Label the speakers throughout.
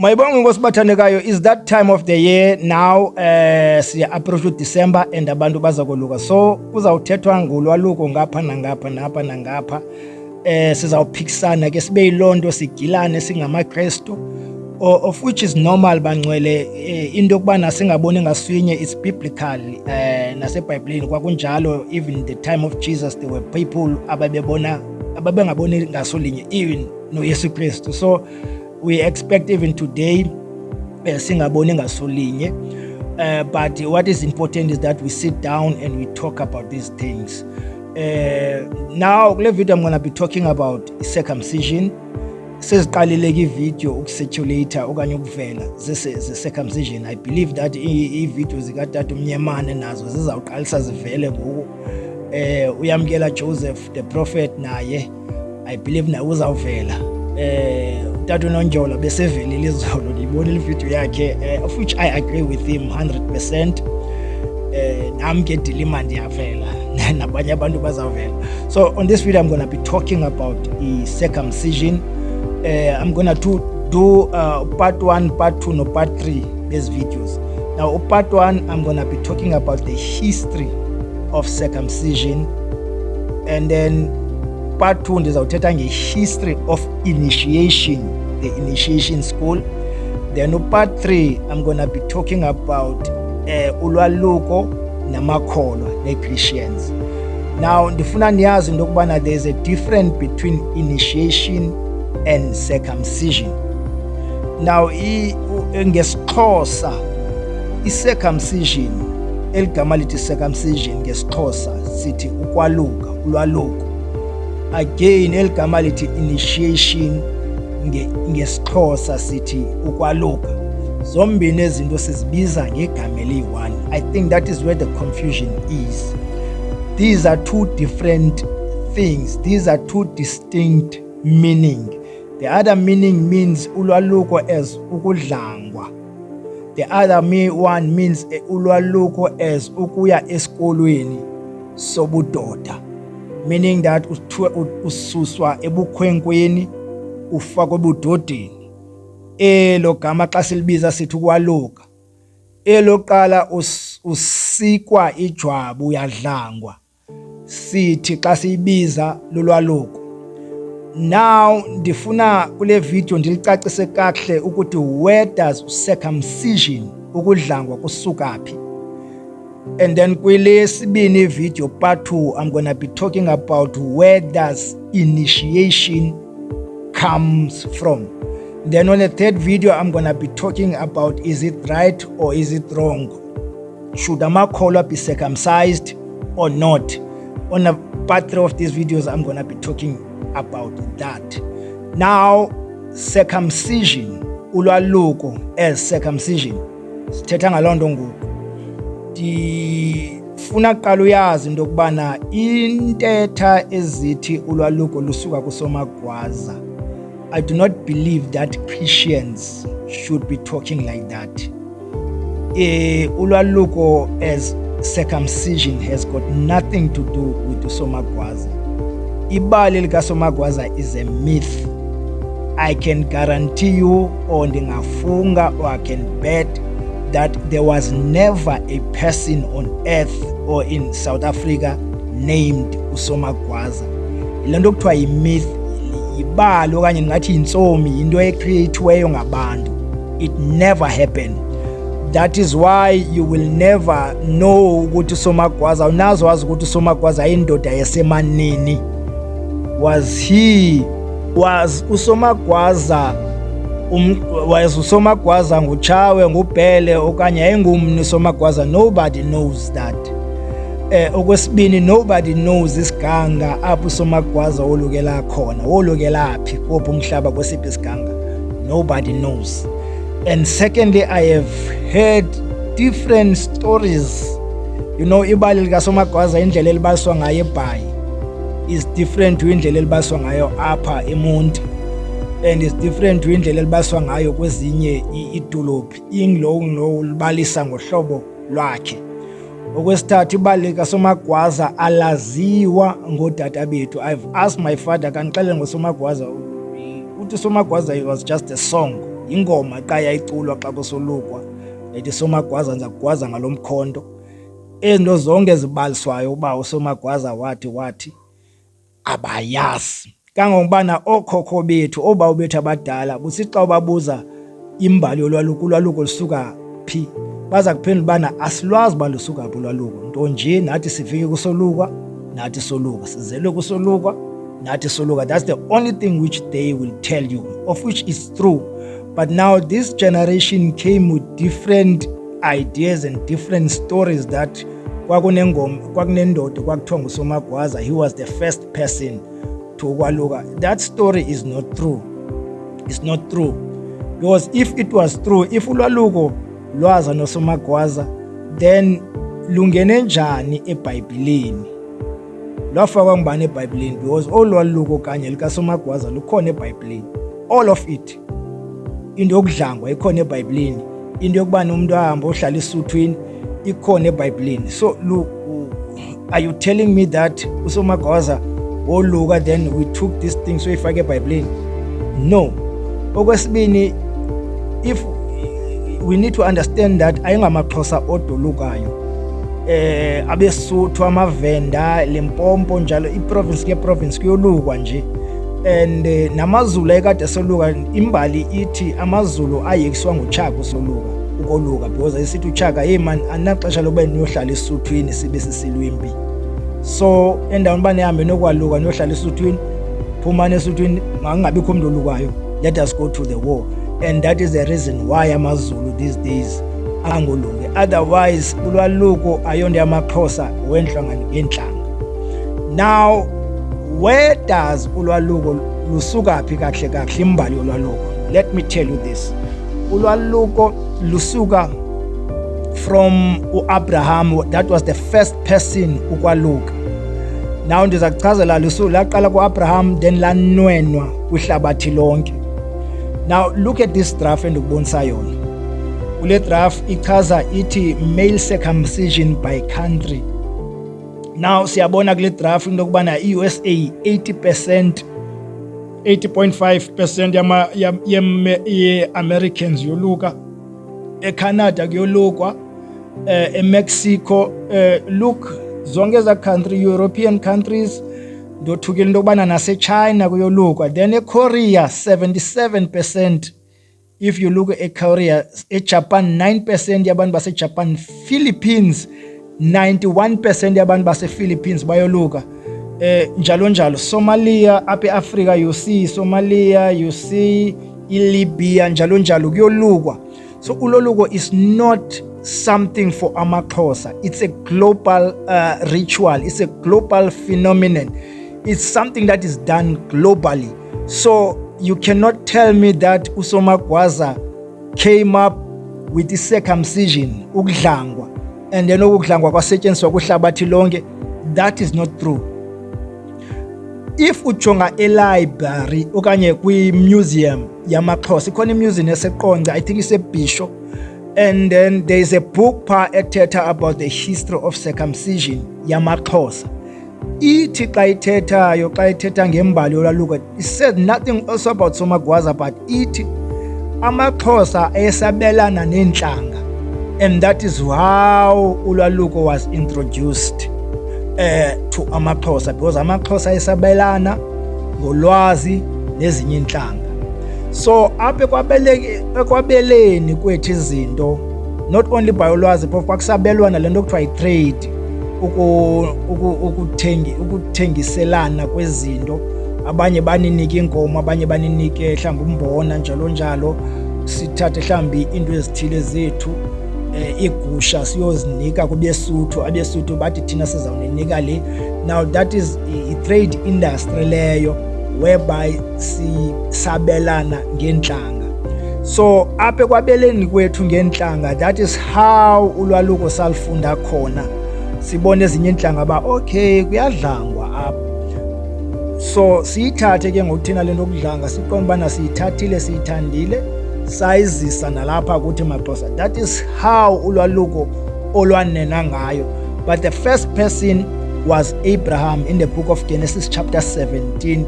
Speaker 1: Mayibonge Nkosi bathandekayo, is that time of the year now. Siya approach December and abantu bazakoluka, so kuzawuthethwa ngolwaluko ngapha nangapha. Sizawuphikisana ke sibe yilonto sigilane singamaKristu, of which is normal bangcwele. Into yokubana singaboni ngasinye is biblical. NaseBhayibhelini kwakunjalo. Even the time of Jesus there were people ababengaboni ngasolinye, even noYesu Kristu. So we expect even today singaboni ngasolinye, but what is important is that we sit down and we talk about these things. Now kule video I'm going to be talking about circumcision. Seziqalile ke video ukusirculate okanye ukuvela ze-circumcision. I believe that i-video zikatata uMnyemane nazo zizawuqalisa zivele ngoku. Uyamkela Joseph the prophet naye I believe naye uzawuvela. Utata uNonjola besevelile izolo, ngiyibona video yakhe, of which I agree with him 100%. Nami ke dilima ndiyavela nabanye abantu bazavela. So on this video I'm going to be talking about circumcision. I'm going to do part 1, part 2 no part 3 these videos. Now part 1 I'm going to be talking about the history of circumcision, and then part 2 ndizawuthetha nge-history of initiation, the initiation school. Then part 3 I'm going to be talking about ulwaluko namakholwa ne-Christians. Now ndifuna niyazi into yokubana there is a difference between initiation and circumcision. Now ngesixhosa i-circumcision, eligama lithi circumcision ngesixhosa sithi ukwaluka, ulwaluko. Again eligama lithi initiation ngesixhosa sithi ukwaluka. Zombini ezinto sizibiza ngegama eliyi-one. I think that is where the confusion is. These are two different things. These are two distinct meaning. The other meaning means ulwaluko as ukudlangwa. The other one means ulwaluko as ukuya esikolweni sobudoda, meaning that ususwa ebukhwenkweni ufakwe ebudodeni. Elo gama xa silibiza sithi ukwaluka. Elo qala usikwa ijwabu, uyadlangwa, sithi xa siyibiza lolwaluko. Now ndifuna kule video ndilicacise kahle ukuthi where does circumcision, ukudlangwa, kusuka phi. And then kwile sibini video part 2 I'm going to be talking about where does initiation comes from. Then on the third video I'm going to be talking about is it right or is it wrong, should amakholwa be circumcised or not. On the part 3 of these videos I'm going to be talking about that. Now circumcision, ulwaluko as circumcision, sithetha ngalonto ngoku. Ndifuna kuqala uyazi into yokubana intetha ezithi ulwaluko lusuka kusomagwaza, I do not believe that Christians should be talking like that. Ulwaluko as circumcision has got nothing to do with usomagwaza. Ibali likasomagwaza is a myth. I can guarantee you, or ndingafunga, or I can bet that there was never a person on earth or in South Africa named usomagwaza. Ilento kuthiwa yi-myth, ibali okanye ngathi intsomi, into ecreatiweyo ngabantu. It never happened. That is why you will never know ukuthi usomagwaza, unazo wazi ukuthi usomagwaza indoda yasemanini. Was usomagwaza nguChawe, nguBhele okanye ayingumni usomagwaza? Nobody knows that. Okwesibini, nobody knows isiganga apho usomagwaza wolukela khona, wolukela phi kophi umhlaba kwesiphi isiganga. Nobody knows. And secondly, I have heard different stories. You know, ibali likasomagwaza indlela elibaliswa ngayo eBhayi is different to indlela elibaliswa ngayo apha eMonti, and is different to indlela elibaliswa ngayo kwezinye idolophi. Inglo libalisa ngohlobo lwakhe. Okwesithathu, ibali likasomagwaza alaziwa ngodada bethu. I've asked my father, kanixelele ngosomagwaza. Uthi usomagwaza was just a song. ingoma xa yayiculwa xa kusolukwa ethi Somagwaza ndizakugwaza ngalomkhonto. Ezinto zonke ezibaliswayo uba uSomagwaza wathi abayazi. Kangongobana okhokho bethu obawu bethu abadala busithi xa ubabuza imbali yolwaluko, ulwaluko lisuka phi, baza kuphendula ubana asilwazi uba lusuka phi ulwaluko, nto nje nathi sifike kusolukwa, nathi soluka, sizelwe kusolukwa, nathi soluka. That's the only thing which they will tell you, of which is true. But now this generation came with different ideas and different stories that kwakunendoda kwakuthiwa nguSomagwaza, he was the first person to ukwaluka. That story is not true. It's not true. Because if it was true, if ulwaluko lwaza noSomagwaza, then lungene njani eBhayibhelini? Lwafakwa ngubani eBhayibhelini? Because olwaluko kanye likaSomagwaza lukhona eBhayibhelini, all of it. Into yokudlangwa ikhona eBhayibhelini, into yokubana umuntu ahamba ohlala esuthwini ikhona eBhayibhelini. So are you telling me that uSomagwaza oluka then we took this thing so ifake eBhayibhelini? No. Okwesibini, if we need to understand that ayingamaXhosa odolukayo, abeSuthu, amaVenda, Limpopo njalo iprovince kuyolukwa nje. And namaZulu ayekade soluka, imbali ithi amaZulu ayekiswa nguChaka usoluka ukoluka, because ayisithi uChaka hey man anaxesha lokuba niyohlala esuthwini sibe sisilwimpi. So endaweni bani hambe nokwaluka niyohlala esuthwini, phumana esuthwini ngangabikho umuntu olukayo, let us go to the war. And that is the reason why amaZulu these days angolunge. Otherwise ulwaluko ayonto yamaXhosa wenhlanga ngenhlanga. Now where does ulwaluko lusuka phi kahle imbali yolwaluko? Let me tell you this. Ulwaluko lusuka from uAbraham. That was the first person ukwaluka. Now ndiza kuchazela lusuku laqala kuAbraham then lanwenwa kwihlabathi lonke. Now look at this graph endikubonisa yona. Kule graph ichaza ithi male circumcision by country. Now siyabona kule graph into yokubana iUSA 80.5% ye-Americans yoluka, eCanada kuyolukwa, eMexico, look zonke eza country, European countries, ndothukile into yokubana naseChina kuyolukwa. Then eKorea 77%, if you look at Korea, eJapan 9% yabantu baseJapan, Philippines 91% yabantu basePhilippines bayoluka, njalo njalo. Somalia apha eAfrica you see Somalia, you see iLibya, njalo njalo kuyolukwa. So uloluko is not something for amaXhosa, it's a global ritual, it's a global phenomenon, it's something that is done globally. So you cannot tell me that uSomagwaza came up with the circumcision, ukudlangwa, and then ukudlangwa kwasetshenziswa kuhlabathi lonke. That is not true. If ujonga e-library okanye kwi-museum yamaXhosa, ikhona i-museum eseQonce, I think it's a Bishop, and then there is a book ethetha about the history of circumcision yamaXhosa. Ithi xa ithetha ngembali yolwaluko, it said nothing also about Somagwaza, but ithi amaXhosa ayesabelana nentlanga, and that is how ulwaluko was introduced to amaXhosa, because amaXhosa ayesabelana ngolwazi nezinye intlanga. So apha ekwabeleni kwethu izinto, not only by ulwazi, but kwakusabelwana le nto kuthiwa yi-trade, ukuthengiselana kwezinto. Abanye baninike inkomo, abanye baninike mhlawumbi umbona, njalo njalo. Sithathe mhlawumbi into ezithile zethu, igusha siyozinika kubeSuthu, abeSuthu bathi thina sizawuninika le. Now that is i-trade industry leyo, whereby sisabelana ngentlanga. So apha ekwabeleni kwethu ngentlanga, that is how ulwaluko salufunda khona. Sibone ezinye intlanga ba okay kuyadlangwa apha, so siyithathe ke ngokuthina le nto yokudlanga, siqonda ubana siyithathile, siyithandile, sayizisa nalapha kuthi maXhosa. That is how ulwaluko olwanena ngayo. But the first person was Abraham in the book of Genesis chapter 17,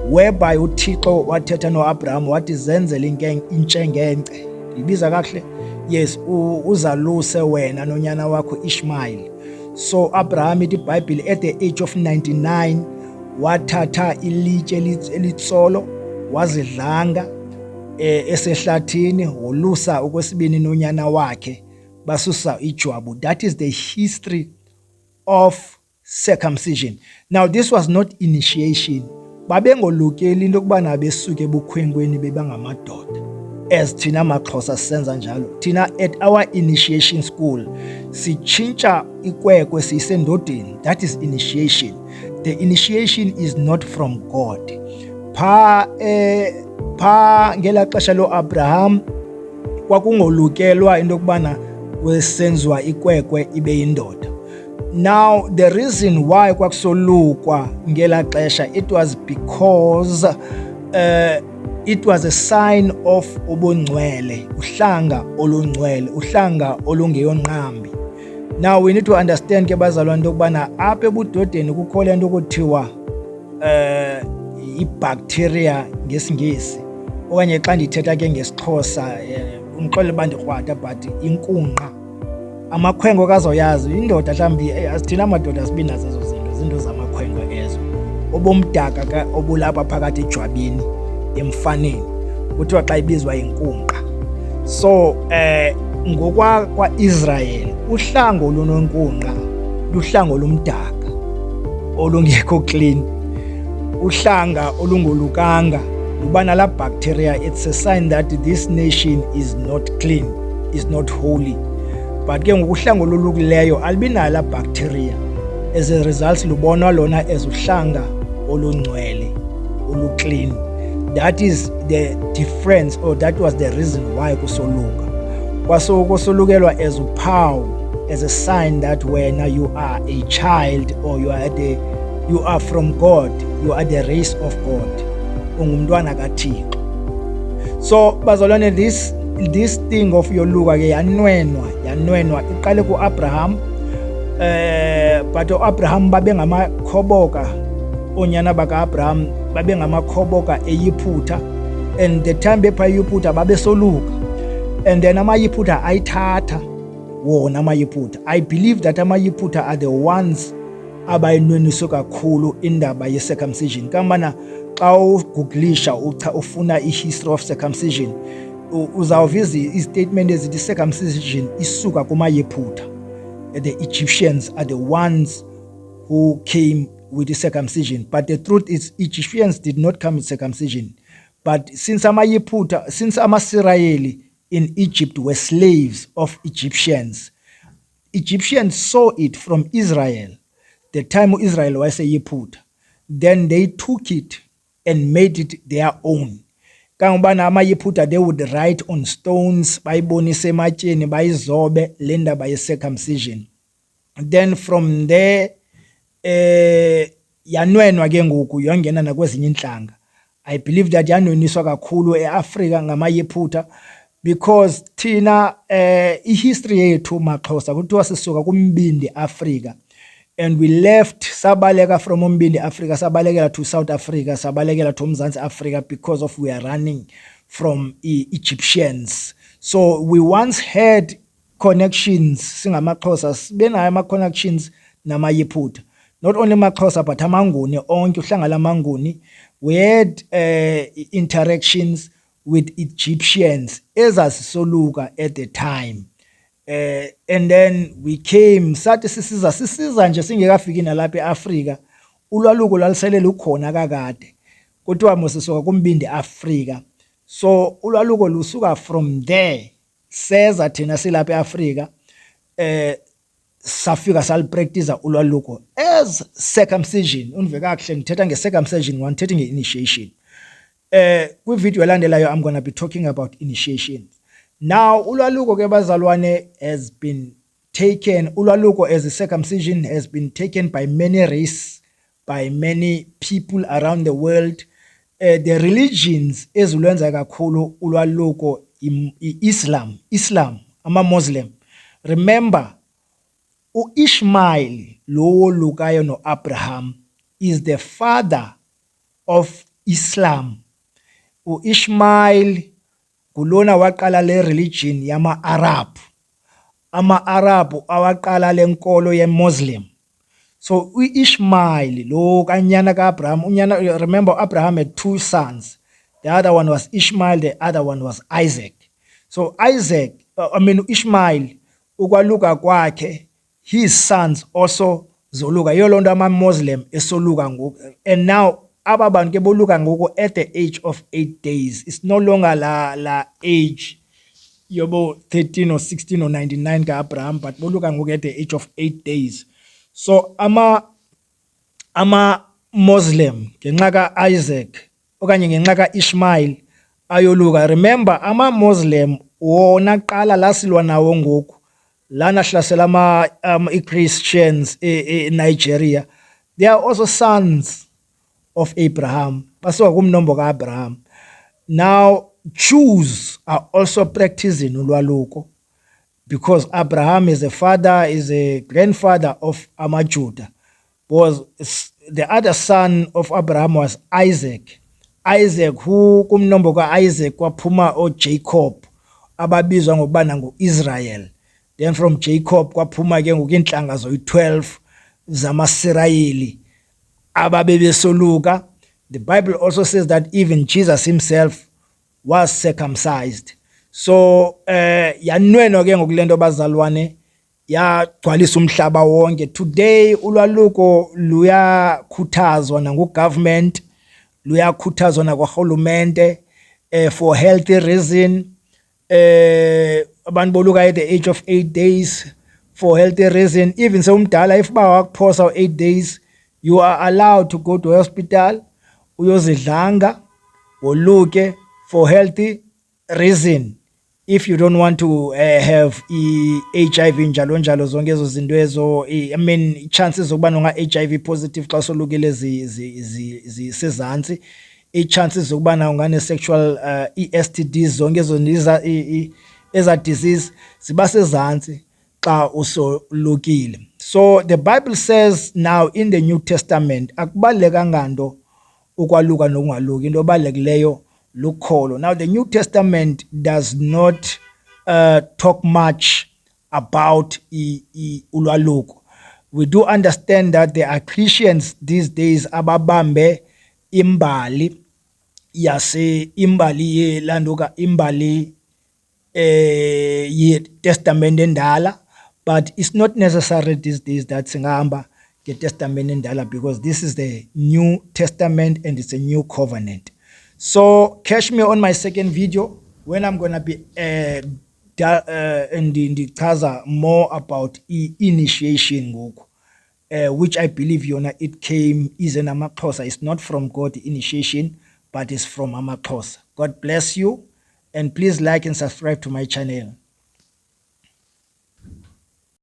Speaker 1: whereby uThixo wathetha noAbraham wathi zenzele intshengence, ibiza kahle, yes, uzaluse wena nonyana wakho Ishmael. So Abraham, ithi iBhayibhile, at the age of 99 wathatha ilitshe elitsolo wazidlanga esehlathini, wolusa okwesibini nonyana wakhe basusa ijwabu. That is the history of circumcision. Now this was not initiation. Babengolukeli into kubana besuke ebukhwenkweni bebangamadoda, as thina maXhosa senza njalo. Thina at our initiation school sitshintsha ikwekwe siyisendodeni. That is initiation. The initiation is not from God. Pha ngela xesha loAbraham kwakungolukelwa into kubana wesenziwa ikwekwe ibe yindoda. Now the reason why kwakusolukwa ngela xesha, it was because it was a sign of ubungcwele, uhlanga olungcwele, uhlanga olungeyonqambi. Now we need to understand ke bazalwane into kubana apha ebudodeni kukho le nto kuthiwa ibacteria ngesingesi, okanye xa ndithetha ke ngesiXhosa ungixolele bandikrwada, but inkunqa. Amakhwenkwe kazoyazi indoda mhlawumbi thina amadoda sibi nazo ezo zinto zamakhwenkwe ezo, obomdaka obulapha phakathi ejwabini emfaneni, kuthiwa xa ibizwa inkunqa. So kwa-Israel uhlango olunonkunqa luhlango olumdaka olungekho clean, uhlanga olungolukanga luba nala bacteria. It's a sign that this nation is not clean, is not holy. But ke ngokuhlanga olulukileyo albinala bacteria, as a result lubonwa lona as uhlanga olungcwele oluclean. That is the difference, or that was the reason why kusoluka. Kwasolukelwa as uphawu, as a sign that when you are a child, or you are from God, you are the race of God, ungumntwana kaThixo. So bazalwane, this thing of yoluka ke yanwenwa iqale kuAbraham, but uAbraham babengamakhoboka, onyana bakaAbraham babengamakhoboka eYiphutha, and the time bepha eYiphutha babesoluka, and then amaYiphutha ayithatha wona amaYiphutha. I believe that amaYiphutha are the ones abayinweniswe kakhulu indaba ye-circumcision. Kambana xa ugooglisha ufuna i-history of circumcision, uzawuviza i-statement ezithi circumcision isuka kumaYiphutha. The Egyptians are the ones who came with the circumcision, but the truth is Egyptians did not come with circumcision. But since Amasirayeli in Egypt were slaves of Egyptians saw it from Israel, the time Israel was a Yiphutha, then they took it and made it their own. Kangubana amaYiphutha, they would write on stones, bayibonise ematyeni, bayizobe le ndaba ye-circumcision. Then from there yanwenwa ke ngoku yongena nakwezinye intlanga. I believe that yanweniswa kakhulu eAfrika ngamaYiphutha, because thina ihistory yethu maXhosa kuthiwa sisuka kumbindi Afrika, and we left sabaleka from umbindi Afrika sabalekela to South Africa, sabalekela to Mzantsi Africa, because of we are running from Egyptians. So we once had connections, singamaXhosa sibenayo ama-connections namaYiphutha, not only maXhosa but amanguni onke, uhlanga lamanguni. We had interactions with Egyptians ezasisoluka at the time, and then we came sathi sisiza nje singekafiki nalapha eAfrika, ulwaluko lwalisele lukhona kakade, kuthiwa mosisuka kumbindi Afrika. So ulwaluko lusuka from there, seza thina silapha eAfrika, safika salipractice ulwaluko as circumcision. Unve kahle ngithetha nge-circumcision, ngithetha nge-initiation. Kwi-video elandelayo I'm going to be talking about initiation. Now ulwaluko ke bazalwane has been taken, ulwaluko as a circumcision has been taken by many races, by many people around the world. The religions ezulwenza kakhulu ulwaluko Islam, ama-Muslim. Remember, Ishmael lo lukayo no Abraham is the father of Islam. U-Ishmael kulona waqala le religion yama-Arab. Ama-Arab awaqala lenkolo ye-Muslim. So u-Ishmael lo kanyana ka-Abraham, remember Abraham had two sons. The other one was Ishmael, the other one was Isaac. So Ishmael ukwaluka kwakhe, his sons also zoluka. Yiyo lonto ama-Muslim esoluka ngoku. And now aba bantu ke boluka ngoku at the age of 8 days. It's no longer la age yobo 13 or 16 or 99 ka-Abraham, but boluka ngoku at the age of 8 days. So ama-Muslim ngenxa ka-Isaac okanye ngenxa ka-Ishmael ayoluka. Remember ama-Muslim wona qala lasilwa nawo ngoku lana hlasela i-Christians Nigeria. They are also sons of Abraham. Basuka kumnombo ka-Abraham. Now Jews are also practicing ulwaluko because Abraham is a father, is a grandfather of amaJuda. Was the other son of Abraham was Isaac. Isaac who kumnombo ka-Isaac kwaphuma oJacob ababizwa ngokubana ngu-Israel. Then from Jacob kwaphuma ke ngokwinhlanga zoyi-12 zamaSirayeli ababebesoluka. The Bible also says that even Jesus himself was circumcised. So yanwenwa ke ngokulento bazalwane yagcwalisa umhlaba wonke. Today ulwaluko luyakhuthazwa nangu-government, luyakhuthazwa nakwarhulumente for healthy reason. Abantu boluka at the age of 8 days for healthy reason. Even sewumdala if ba wakuphosa 8 days, you are allowed to go to hospital uyozidlanga woluke for healthy reason. If you don't want to have i-HIV njalo njalo zonke ezo zinto ezo, chances zokuba unga-HIV positive xa solukile zisezantsi, i-chances zokuba ungane-sexual i-STDs zonke ezo eza disease ziba sezantsi xa usolukile. So the Bible says now in the New Testament akubalekanga nto ukwaluka nokungaluki, into ebalulekileyo lukholo. Now the New Testament does not talk much about ulwaluko. We do understand that there are Christians these days ababambe imbali yelanduka imbali ye-testament endala, but it's not necessary these days that singahamba nge-testament endala because this is the New Testament and it's a new covenant. So catch me on my second video when I'm gonna be ndichaza more about initiation ngoku, which I believe yona it came is an amaXhosa. It's not from God initiation, but it's from amaXhosa. God bless you, and please like and subscribe to my channel.